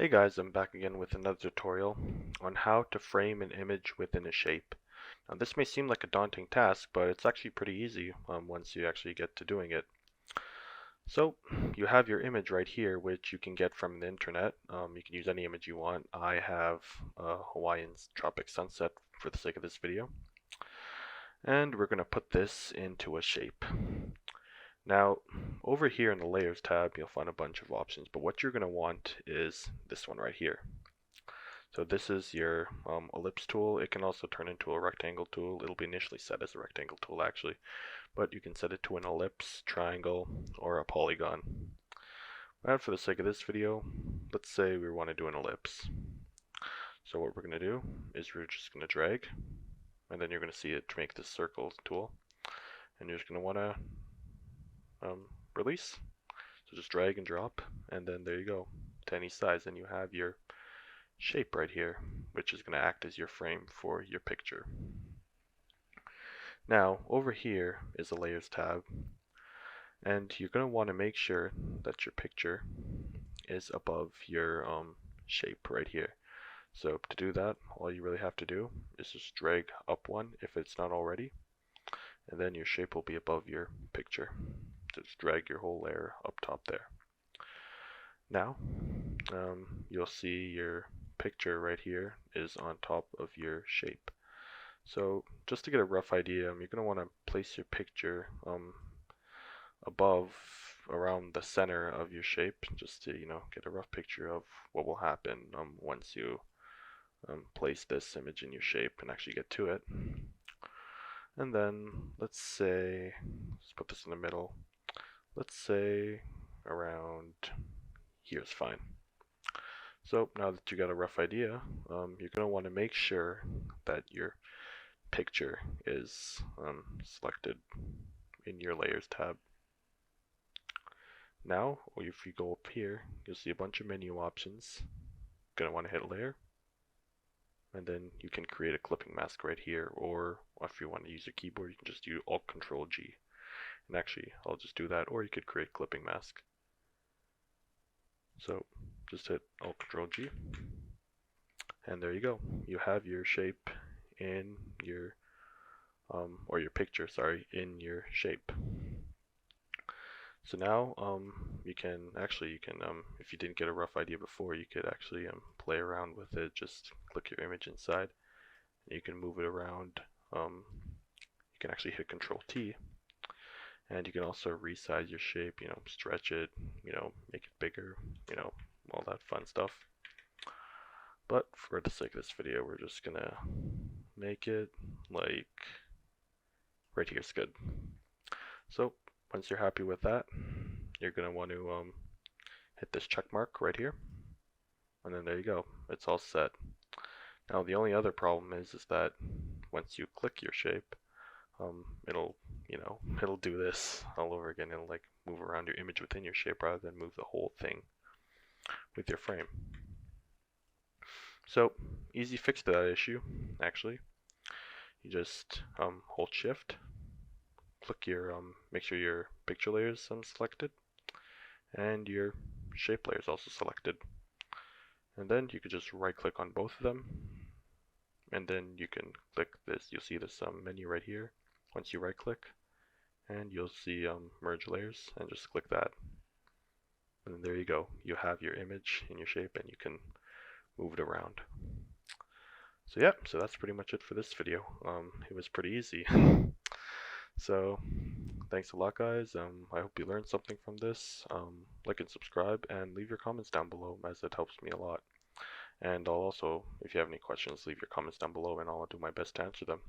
Hey guys, I'm back again with another tutorial on how to frame an image within a shape. Now this may seem like a daunting task, but it's actually pretty easy once you actually get to doing it. So you have your image right here, which you can get from the internet. You can use any image you want. I have a Hawaiian tropic sunset for the sake of this video. And we're going to put this into a shape. Now, over here in the Layers tab, you'll find a bunch of options, but what you're going to want is this one right here. So this is your ellipse tool. It can also turn into a rectangle tool. It'll be initially set as a rectangle tool actually, but you can set it to an ellipse, triangle, or a polygon. And for the sake of this video, let's say we want to do an ellipse. So what we're going to do is we're just going to drag, and then you're going to see it to make this circle tool, and you're just going to want to release. So just drag and drop, and then there you go, to any size, and you have your shape right here, which is going to act as your frame for your picture. Now over here is the Layers tab, and you're going to want to make sure that your picture is above your shape right here. So to do that, all you really have to do is just drag up one if it's not already, and then your shape will be above your picture. Just drag your whole layer up top there. Now you'll see your picture right here is on top of your shape. So just to get a rough idea, you're going to want to place your picture above, around the center of your shape, just to get a rough picture of what will happen once you place this image in your shape and actually get to it. And then let's put this in the middle. Let's say around here is fine. So now that you got a rough idea, you're going to want to make sure that your picture is selected in your Layers tab. Now, if you go up here, you'll see a bunch of menu options. You're going to want to hit Layer, and then you can create a clipping mask right here, or if you want to use your keyboard, you can just do Alt-Control-G. And actually, I'll just do that, or you could create clipping mask. So just hit Alt-Control-G, and there you go. You have your shape in your, or your picture, sorry, in your shape. So now you can, if you didn't get a rough idea before, you could actually play around with it. Just click your image inside, and you can move it around. You can actually hit Control T, and you can also resize your shape, stretch it, make it bigger, all that fun stuff. But for the sake of this video, we're just gonna make it like right here is good. So once you're happy with that, you're gonna want to hit this check mark right here, and then there you go, it's all set. Now the only other problem is that once you click your shape, it'll do this all over again. It'll like move around your image within your shape rather than move the whole thing with your frame. So easy fix to that issue actually. You just hold shift, click your make sure your picture layer is selected and your shape layer is also selected, and then you could just right click on both of them, and then you can click this. You'll see this menu right here once you right click, and you'll see merge layers, and just click that, and then there you go, you have your image in your shape and you can move it around. So yeah, so that's pretty much it for this video. It was pretty easy. So thanks a lot guys. I hope you learned something from this. Like and subscribe and leave your comments down below, as it helps me a lot. And I'll also, if you have any questions, leave your comments down below and I'll do my best to answer them.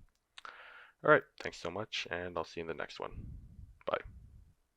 Alright, thanks so much, and I'll see you in the next one.